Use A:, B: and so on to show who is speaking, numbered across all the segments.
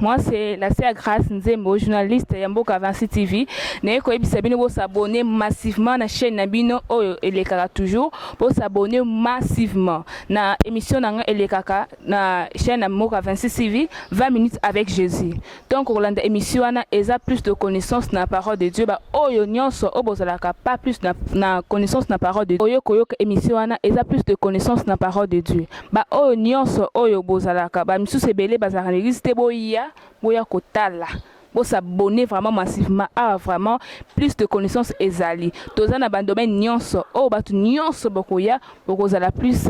A: moi c'est la sœur Grâce Nzembo, journaliste Yamboka Vinci TV. N'est quoi Bisabino pour s'abonner massivement à la chaîne Nabino Elekaka toujours pour s'abonner massivement na émission na Elekaka na chaîne Yamboka Vinci TV 20 minutes avec Jésus. Donc on a émission na eza plus de connaissance na parole de Dieu ba oyo nyonso obozalaka pas plus na connaissance na parole de Dieu. Oyo koyo émission na eza plus de connaissance na parole de Dieu. Ba oyo nyonso oyo bozalaka ba misusu ebele bazalaka l'église te boya kotala bo s'abonner vraiment massivement à vraiment plus de connaissances ezali toza na bandomaine nyonso o batu nyonso bokoya bokozala plus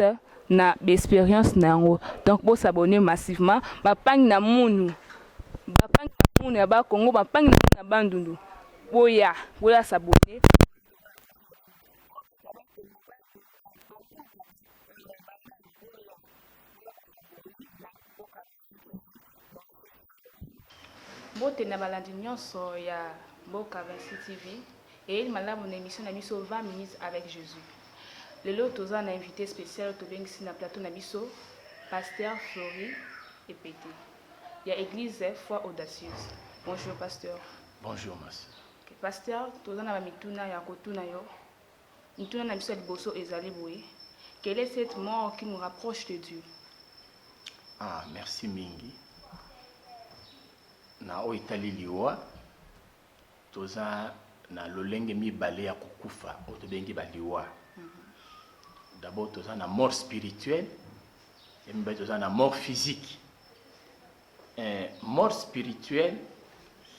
A: na expérience nango donc bo s'abonner massivement bapangi na munu ya ba Congo bapangi na bandundu boya s'abonner. Bote na balandi nyonso ya Mboka Vinci TV et il m'a là mon émission na biso 20 minutes avec Jésus. Lelo toza na invité spécial to bengisi na plateau na biso pasteur Flori et Pété. Il y a église foi audacieuse. Bonjour pasteur.
B: Bonjour monsieur.
A: Okay, pasteur toza na mituna ya kotuna yo. Mituna na biso liboso ezali boye. Quelle est cette mort qui nous rapproche de Dieu?
B: Ah, merci mingi. Na o itali liwa toza na lolenge mibale ya kokufa o to bengi baliwa. D'abord toza na mort spirituelle et mibale toza na mort physique. Mort spirituelle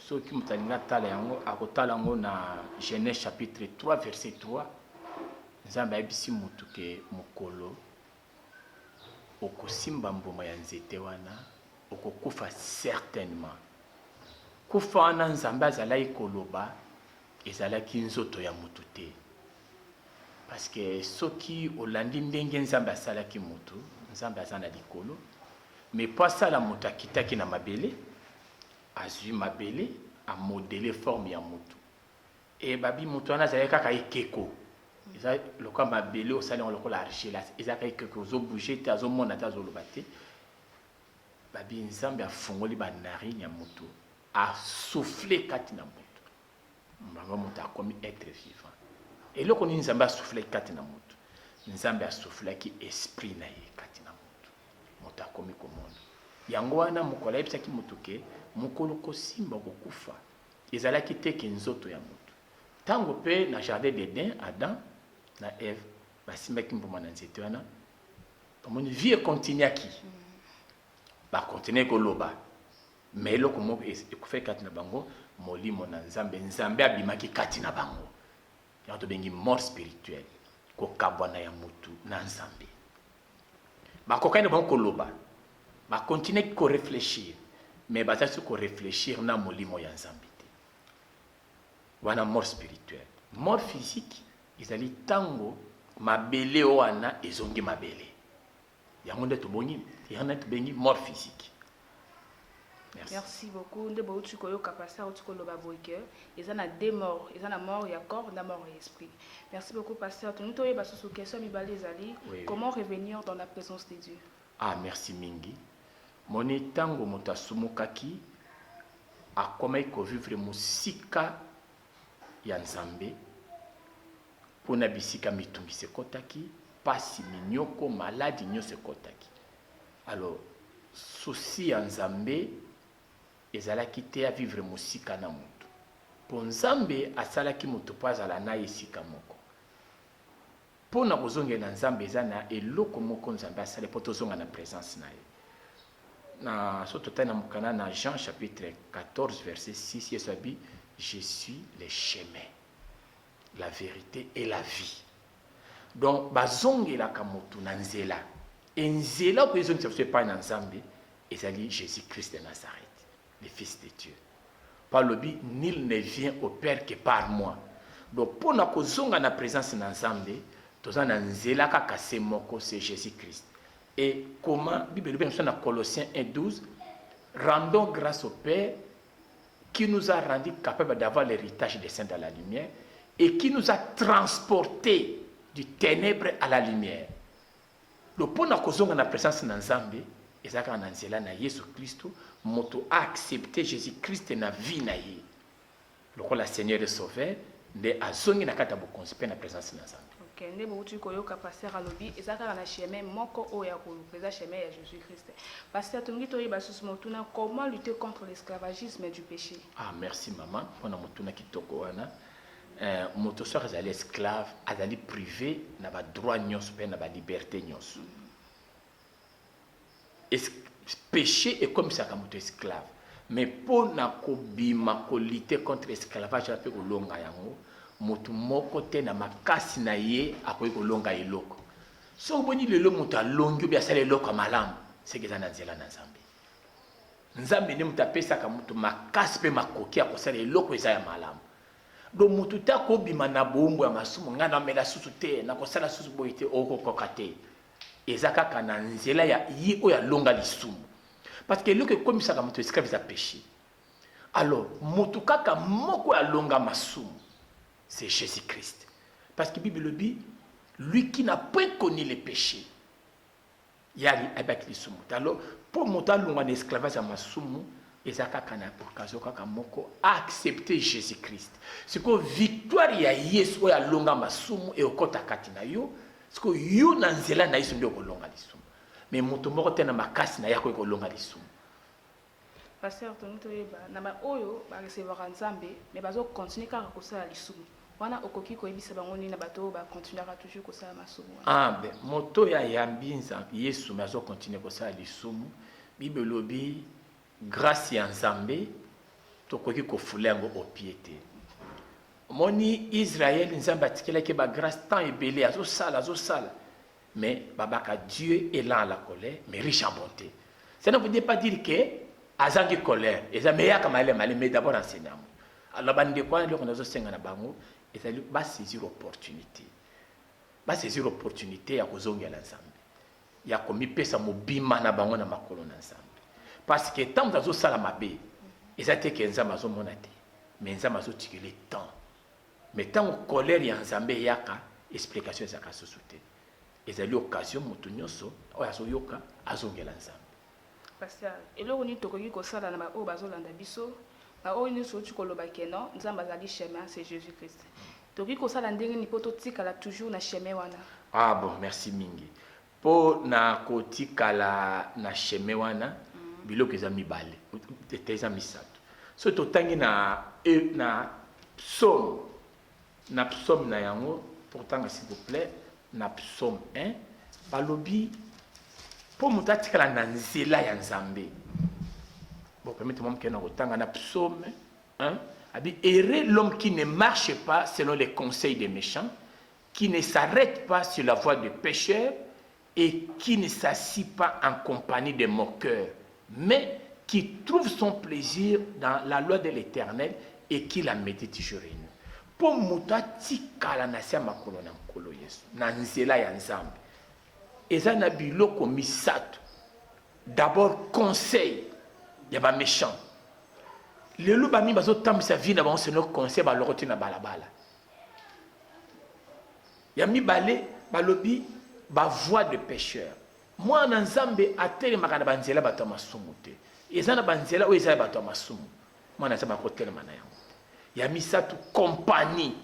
B: ce qui mutalinga tala yango akotala yango na Genèse chapitre 3 verset 3. Nzambe ayebisi mutu ke mokolo okosimba mbuma ya nzete wana okokufa certainement. Kufa wana Nzambe azalaki koloba ezalaki nzoto ya mutu te. Parce que soki olandi ndenge Nzambe asalaki mutu, Nzambe aza na likolo, mais pas ça la mutu akitaki na mabele, azwi mabele a modeler forme ya mutu. Et babi mutu wana azalaki kaka ekeko. Eza loka mabele osali on lokola argilase, ezaka ekeko zo bouger te azomona ta zoloba te. Babi Nzambe afungoli ba narine ya mutu. A soufflé katina mutu. Mbanga mutu akomi être vivant. Et loko ni Nzambe a soufflé katina mutu. Nzambe a soufflé ki esprit na ye katina mutu. Mutu akomi komondo. Yango wana mukola yebisaki mutu ke mukolo kosimba kokufa. Ezalaki te ke nzoto ya mutu. Tango pe na jardin d'Éden, Adam na Ève basimbaki mbuma na nzete wana. Tomoni vie continuaki. Ba continuer koloba. Mais loko moko ekufai kati na bango molimo na Nzambe abimaki kati na bango. Yango to bengi mort spirituelle ko kabwana ya mutu na Nzambe. Ba kokane bango koloba. Ba continuer ko réfléchir mais ba tatu ko réfléchir na molimo ya Nzambe te. Wana mort spirituelle. Mort physique ezali tango mabele wana ezongi mabele. Yango nde to bongi, yango to bengi mort physique.
A: Merci beaucoup. De beaucoup de capacité au tuko loba boyke. Ils en a deux morts. Ils en a mort ya corps, na mort ya esprit. Merci beaucoup pasteur. Nous toye baso sous question mi balezali. Comment revenir dans la présence de Dieu?
B: Ah merci mingi. Moni tango motasumukaki akomai ko vivre musika ya Nzambe. Pona bisika mitumbi sekotaki, pasi minyoko maladi nyo sekotaki. Alors souci ya Nzambe ezalaki te a vivre musika na mutu. Po Nzambe asalaki mutu po azala na esika moko. Po na kozonga na Nzambe eza na eloko moko Nzambe asali po tozonga na présence na ye. Na soto tana mukana na Jean chapitre 14 verset 6 Yesu abi je suis le chemin, la vérité et la vie. Donc bazongelaka mutu na nzela. Nzela ko ezongi se pa na Nzambe ezali Jésus-Christ de Nazareth, le Fils de Dieu. Par le but, nul ne vient au Père que par moi. Donc, pour nous kozonga na présence na Nzambe, toza na nzela kaka se moko c'est Jésus-Christ. Et comment Bible dit dans Colossiens 1:12, rendons grâce au Père qui nous a rendu capables d'avoir l'héritage des saints dans la lumière et qui nous a transportés du ténèbre à la lumière. Le point na kozonga na présence na Nzambe ezaka na nzela na Yesu Kristo moto a accepté Jésus Christ na vie na ye lokola Seigneur et Sauveur nde azongi na kata bokonzi pe na présence na Nzambe.
A: Ok, nde bouti koyoka pasteur alobi ezaka na chemin moko oya ko présent chemin ya Jésus Christ. Pasteur tongi toyi basusu motuna comment lutter contre l'esclavagisme du péché.
B: Ah merci maman pona motuna kitoko wana. Moto soir azali esclave azali privé na ba droit nyonso pe na ba liberté nyonso. Péché est comme ça comme esclave. Mais pour na kobima ko lutter contre l'esclavage ape ko longa yango moto moko te na makasi na ye akoyi ko longa eloko. So boni lelo moto alongi bi asala eloko malamu c'est que ça na nzela na Nzambe. Nzambe ni moto apesaka moto makasi pe makoki akosala eloko eza ya malamu. Donc moto ta kobima na bombo ya masumu nga na mela susu te na kosala susu boye te okokoka te. Ezaka kana nzela ya yi oya longa lisumu. Parce que lorsque comme ça moto esclave a péché. Alors moto kaka moko ya longa masumu c'est Jésus Christ. Parce que la Bible le dit, lui qui n'a point connu les péchés. Yali avec lisumu. Alors pour moto longa esclavage à masumu ezaka kana occasion kaka moko accepter Jésus Christ. C'est que victoire ya Yesu oya longa masumu et okota katina yo. C'est que yo na nzela na Yesu ndio kolonga lisumu. Mais moto moko te na makasi na yako kolonga lisumu.
A: Pasteur tongi toyeba na ba oyo ba recevoir Nzambe mais bazo continuer kaka kosala lisumu. Wana okoki koyebisa bango nini na bato ba continuera toujours kosala masumu.
B: Ah ben moto ya yambinza Yesu mais azo continuer kosala lisumu. Bible lobi grâce ya Nzambe tokoki kofulengo au piété. Moni Israël Nzambe atikela ke ba grâce tant ebelé azo sala. Mais babaka Dieu est lent à la colère mais riche en bonté. Ça ne veut pas dire que azangi colère et ça meya kama ale mais d'abord enseignant. Alors bande quoi le on azo senga na bango et ça ba saisir opportunité. Ba saisir opportunité ya kozonga la Nzambe. Ya komi pesa mobima na bango na makolo na Nzambe. Parce que tant azo sala mabe et ça te que Nzambe azo monate. Mais Nzambe azo tikele temps. Mais tant colère ya Nzambe yaka explication za ka sosute. Ezali occasion moto nyonso oyo azoyoka azongela Nzambe.
A: Pasteur eloko ni tokoki kosala na ba oyo bazolanda biso ba oyo ni soki koloba keno Nzambe azali chemin c'est Jésus Christ. Tokoki kosala ndenge ni poto tikala toujours na chemin wana.
B: Ah bon merci mingi. Po na kotikala na chemin wana biloko eza mibale eza misato. So totangi na psaume na yango pourtant s'il vous plaît na psaume 1 balobi pour mutatikala na nzela ya Nzambe. Bon permettez-moi que na kotanga na psaume 1 abi heureux l'homme qui ne marche pas selon les conseils des méchants, qui ne s'arrête pas sur la voie des pécheurs et qui ne s'assit pas en compagnie des moqueurs, mais qui trouve son plaisir dans la loi de l'Éternel et qui la médite jour et nuit. Pour mutatikala na sia makolo na makolo Yesu na nzela ya Nzambe eza na biloko misato. D'abord conseil ya ba méchant lelo ba mi bazo tambisa vie na bango seno conseil ba lokoti na balabala ya mibale balobi ba voie de pécheur. Moi na Nzambe atelemaka na banzela bato masumu te eza na banzela oyo eza bato masumu moi na Nzambe akotelema na yango. Ya misato compagnie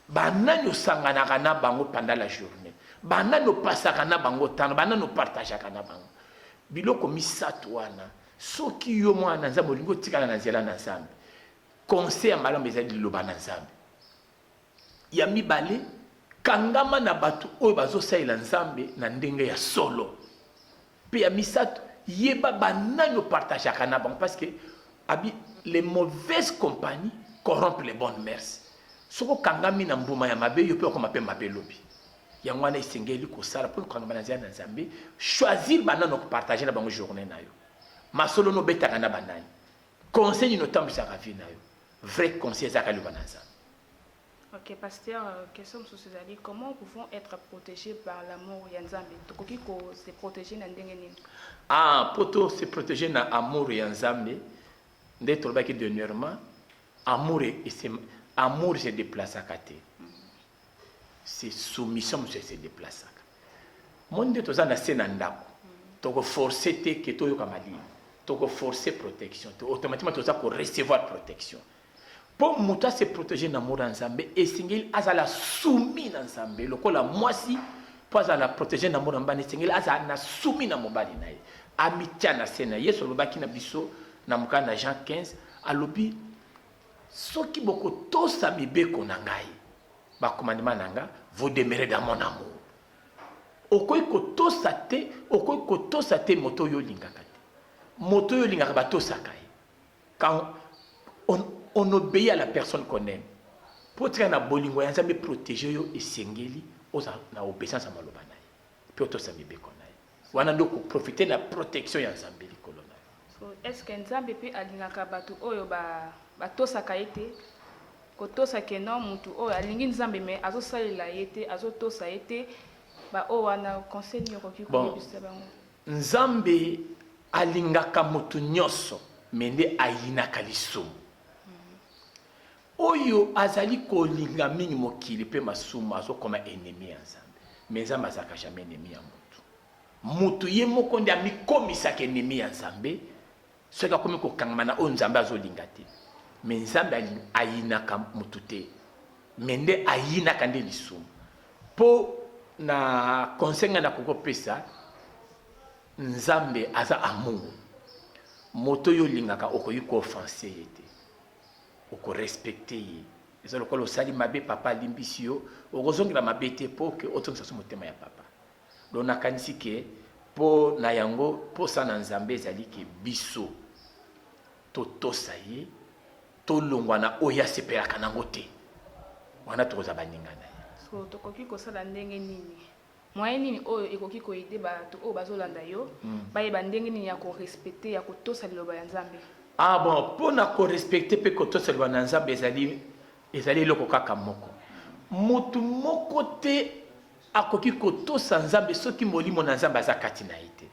B: banani osanganaka na bango pendant la journée banani opasaka na bango tano banani opartageaka na bango biloko misato wana soki yo mwana Nzambe olingi otikala na nzela na Nzambe conseil ya malamu ezali liloba na Nzambe. Ya mibale kangama na bato oyo bazosalela Nzambe na ndenge ya solo pe ya misato yeba banani opartageaka na bango parce que les mauvaises compagnies corrompent les bonnes mœurs. Soko kangami na mbuma ya mabe yo pe ko mape mabe lobi. Yango wana isengeli ko sala pour kangama na Nzambe choisir banano ko partager na bango journée na yo. Masolo no betaka na banani. Conseil no tambisa ka vie na yo. Vrai conseil za ka lu bananza.
A: Ok pasteur, question sur ces alliés, comment pouvons être protégés par l'amour ya Nzambe? Tokoki ko se protéger na ndenge nini?
B: Ah, poto se protéger na amour ya Nzambe. Nde tolobaki dernièrement amour se déplace à côté. C'est soumission se déplace. Monde toza na sena ndako. toko forcer te que to yokamali toko forcer protection automatiquement to za ko recevoir protection pour muta se protéger na mura nzambe esengeli azala soumis na nzambe lokola mwasi po azala protéger na mura mbani esengeli azala na soumis na mobali na ye amitia na sena yesu alobaki na biso na mokana na Jean 15 alobi soki bokotosa mibeko na ngai bakomandema na nga vous demeurez dans mon amour okoki kotosa te moto oyo olingaka te moto oyo olingaka batosaka ye quand on obéit à la personne qu'on aime po tika na bolingo ya nzambe protéger yo esengeli oza na obéissance ya maloba na ye mpe otosa mibeko na ye wana nde koprofite na protection ya nzambe likolo na ye.
A: So, est-ce que nzambe mpe alingaka bato oyo batosaka ye te kotosa ke no mutu oyo alingi nzambe me azosalela ye te azotosa ye te oyo wana conseil yokoki koyebisa bango?
B: Nzambe alingaka mutu nyonso me nde ayinaka lisumu oyo azali kolinga mingi mokili mpe masumu azokoma ennemi ya nzambe me nzambe azalaka jamais ennemi ya mutu ye moko nde amikomisaka ennemi ya nzambe soki akomi kokangama na oyo nzambe azolinga te me nzambe ayinaka mutu te me nde ayinaka nde lisumu mpo na conseil nga na kokopesa nzambe aza amour moto oyo olingaka okoki koofense ye te okorespecte ye eza lokola osali mabe papa alimbisi yo okozongela mabe te mpo ke otongisa so motema ya papa don nakanisi ke mpo na yango mposa na nzambe ezali ke biso totosa ye tolongwa na oyo asepelaka nango te wana tokoza baninga na ye.
A: So tokoki kosala ndenge nini moyen nini oyo ekoki koyede bato oyo bazolanda yo bayeba ndenge nini ya korespecte ya kotosa liloba ya nzambe?
B: Ah bon, mpo na korespecte mpe kotosa liloba na nzambe ezali eloko kaka moko motu moko te akoki kotosa nzambe soki molimo na nzambe aza kati na ye te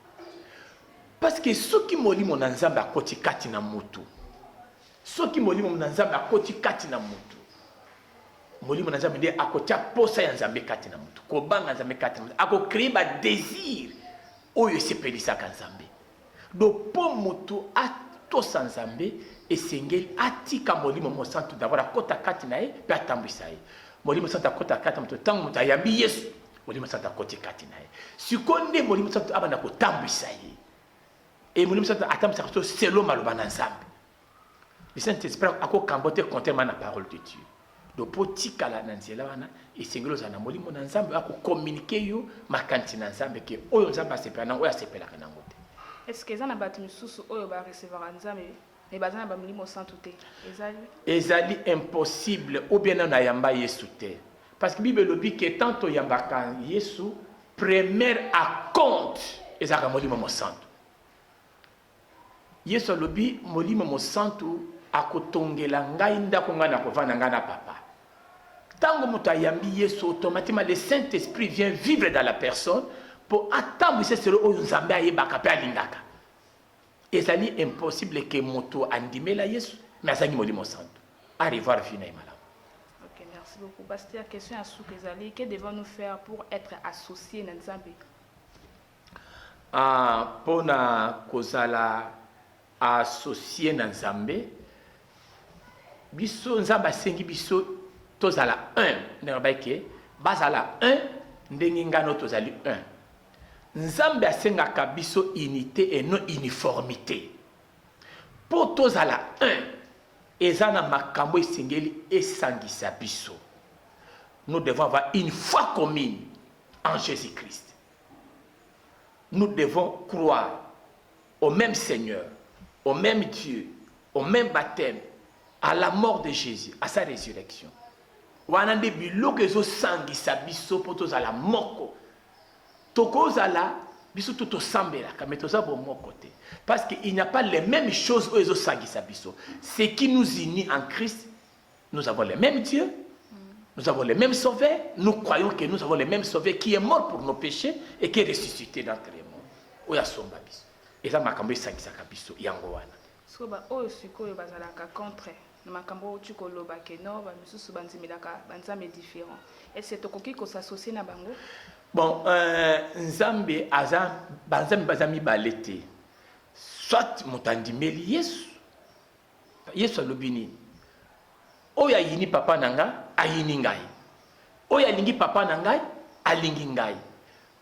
B: parce que soki molimo na nzambe akoti kati na motu soki molimo na nzambe akoti kati na motu molimo na nzambe nde akotia posa ya nzambe kati na motu kobanga nzambe kati na motu akocrée badésir oyo esepelisaka nzambe do mpo motu atosa nzambe esengeli atika molimo mosantu d'abord akota kati na ye mpe atambwisa ye molimo mosantu akota kati na motu ntango moto ayambi yesu molimo mosantu akoti kati na ye sikoyo nde molimo mosantu abanda kotambwisa ye e molimo mosantu atambwisaka so selo maloba na nzambe le Saint-Esprit akokamba te contrairement na parole de Dieu do po tikala na nzela wana esengeli ozala na molimo na nzambe akokommunike yo makanisi na nzambe ke oyo nzambe asepela nango oyo asepelaka nango te.
A: Est-ce que eza na bato misusu oyo barecevaka nzambe me baza na bamolimo santu te?
B: ezali impossible ou bien na yamba yesu te parce que bible elobi ke tant toyambaka yesu première acompte ezalaka molimo mosantu. Yesu alobi molimo mosantu akotongela ngai ndako ngai na kovanda ngai na papa. Tango moto ayambi yesu automatiquement le Saint-Esprit vient vivre dans la personne pour atambwisa selo oyo nzambe ayebaka mpe alingaka. Ezali impossible ke moto andimela yesu mais azangi molimo santu arrivoir vie na ye malamu.
A: Ok, merci beaucoup. Pasteur, question à souk ezali, que devons-nous faire pour être associés na nzambe?
B: Pona kozala associé na nzambe biso nzambe asengi biso tozala un ndenge bayeke bazala un ndenge ngano tozali un. Nzambe asengaka biso unité et non uniformité po tozala un eza na makambo esengeli esangisa biso. Nous devons avoir une foi commune en Jésus-Christ. Nous devons croire au même Seigneur, au même Dieu, au même baptême, à la mort de Jésus, à sa résurrection. Wana nde biloko ezosangisa biso po tozala moko. Tokozala biso tout tosambelaka mais toza bomoko te. Parce qu'il n'y a pas les mêmes choses oyo ezosangisa biso. Ce qui nous unit en Christ, nous avons les mêmes dieux, nous avons les mêmes sauveurs, nous croyons que nous avons les mêmes sauveurs qui est mort pour nos péchés et qui est ressuscité d'entre les morts. Oya somba biso. Eza makambo esangisaka biso yango wana.
A: So ba oyo sikoyo bazalaka contre na makambo oyo tukoloba ke no ba misusu banzimelaka banzambe différent. Est-ce que tokoki ko s'associer na bango?
B: Bon, Nzambe aza banzambe bazami balete. Soit motandimeli Yesu. Yesu alobini. Oya yini papa nanga ayini ngai. Oya lingi papa nangai alingi ngai.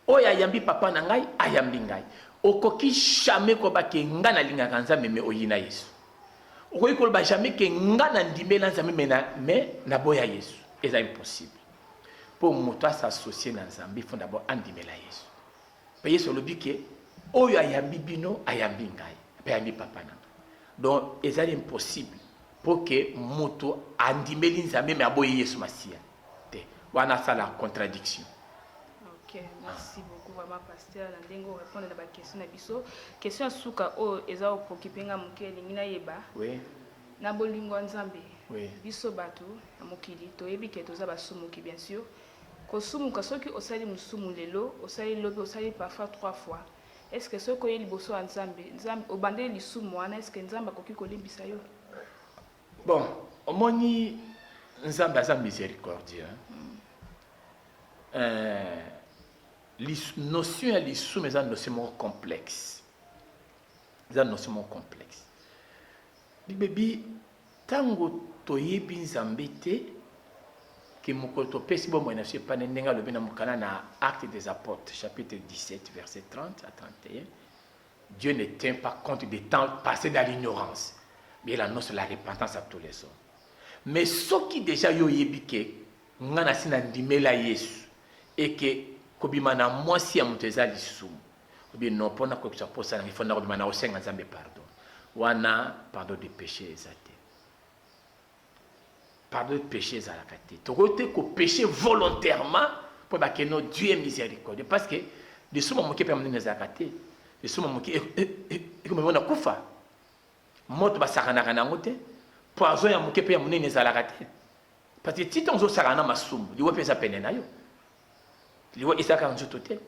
B: Oya yambi papa nangai ayambi ngai. Okoki jamais ko ba ke nga na linga Nzambe me oyina Yesu. Okoki ko ba jamais ke nga na ndimela Nzambe me na boya Yesu. C'est impossible. Pour moto s'associer na Nzambe, il faut d'abord andimela Yesu. Pe Yesu lobi ke oyo ayambi bino ayambi ngai. Pe ayambi papa nanga. Donc c'est impossible pour que moto andimeli Nzambe me aboye Yesu Masia. Wana ça la contradiction.
A: Ok, merci beaucoup vraiment pasteur Landengo répondre à la question na biso. Question suka o eza o pokipenga mukeli ngina yeba.
B: Oui.
A: Na bolingo Nzambe.
B: Oui.
A: Biso batu na mokili to yebi ke toza basumu ki bien sûr. Ko sumu ka soki osali musumu lelo, osali lobi osali parfois 3 fois. Est-ce que ce ko yeli boso Nzambe, Nzambe obande lisumu wana est-ce que Nzambe akoki kolembisa yo?
B: Bon, omoni Nzambe aza miséricordieux. Notion ya lisumu eza notion complexe. Eza notion complexe. Bibebi tango toyebi Nzambe te ke mokolo topesi bomoi na pas ndenge alobi na mokana na Actes des Apôtres chapitre 17 verset 30 à 31. Dieu ne tient pas compte des temps passés dans l'ignorance, mais il annonce la repentance à tous les hommes. Mais ce qui déjà yo yebi ke ngana sina ndimela Yesu et que kobima na mwasi ya muteza lisumu obi non pona ko tsa posa na ifona kobima na osenga Nzambe pardon wana pardon de péché ezate pardon de péché ezalaka te tokote ko péché volontairement pour ba que notre Dieu est miséricordieux parce que lisumu moke pe mnene ezalaka te lisumu moke ko mona kufa moto basakana kana ngote poison ya moke pe mnene ezalaka te parce que si tonzo sakana masumu liwe pesa pene na yo liwe isaka nzoto te.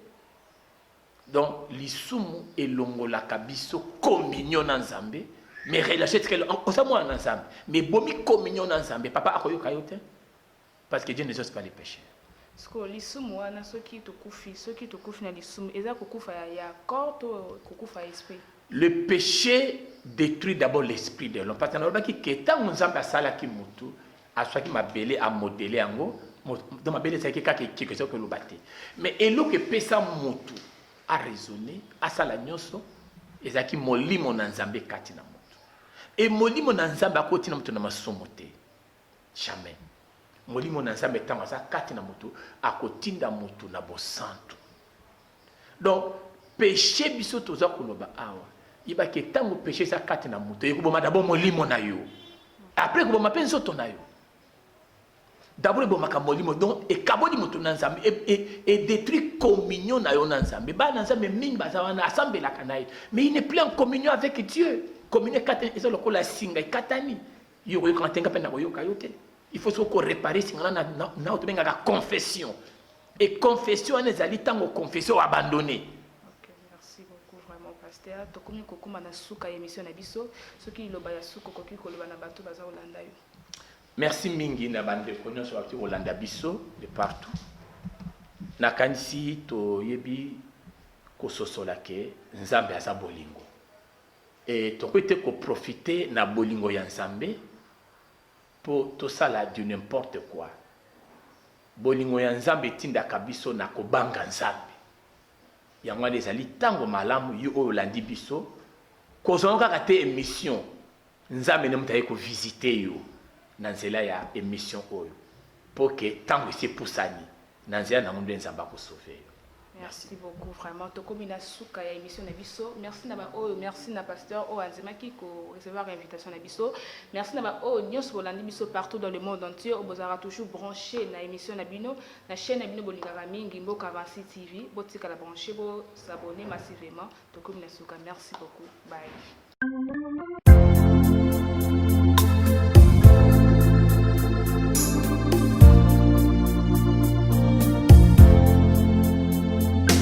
B: Donc lisumu elongolaka biso communion na Nzambe mais relation très osamwa na Nzambe mais bomi communion na Nzambe papa akoyoka yo te parce que Dieu ne exauce pas les péchés.
A: Sko lisumu wana soki tokufi na lisumu eza kokufa ya corps to kokufa esprit.
B: Le péché détruit d'abord l'esprit de l'homme parce que nalobaki ke tango Nzambe asalaki mutu aswaki mabele a modeler yango dans mabele c'est kaka quelque chose que lo baté mais elo que pesa mutu a raisonner à sala nyonso ezaki molimo na Nzambe kati na mutu et molimo na Nzambe akoti na mutu na masomo te jamais molimo na Nzambe tango sa kati na mutu akotinda mutu na bosantu. Donc péché biso toza koloba awa iba ke tango péché sa kati na mutu ekoboma d'abord molimo na yo après ekoboma pe nzoto na yo. D'abord ekoboma ka molimo donc ekaboli mutu na Nzambe et détruit communion na yo na Nzambe ba na Nzambe mingi baza wana asambelaka na ye mais il n'est plus en communion avec Dieu. Communion katani eza lokola singa katani yo ko kantenga pe na ko yoka yote il faut soko réparer singa na otobenga ka confession et confession ane zali tango confession abandonné.
A: Merci beaucoup vraiment pasteur. Tokomi kokuma na suka émission na biso soki loba ya suko koki koloba na bato baza olanda yo.
B: Merci mingi na bande konyo so akti olanda biso de partout. Na kanisi to yebi ko sosola ke Nzambe asa bolingo. Et to peut ko profiter na bolingo ya Nzambe pour tout ça là de n'importe quoi. Bolingo ya Nzambe tindaka biso na kobanga Nzambe. Yango ezali tango malamu yo olandi biso kozonga kaka te émission Nzambe ne mutaye ko visiter yo na nzela ya émission oyo pour que tango ese pusani na nzela na mundu Nzambe ko sauver.
A: Merci beaucoup vraiment tokomi na suka ya émission na biso. Merci na ba oyo merci na pasteur o anzemaki ko recevoir invitation na biso. Merci na ba oyo nyos bolandi biso partout dans le monde entier obozara toujours branché na émission na bino na chaîne na bino bolingaka mingi Mboka Avanci TV botika la branché bo s'abonner massivement tokomi na suka. Merci beaucoup. Bye.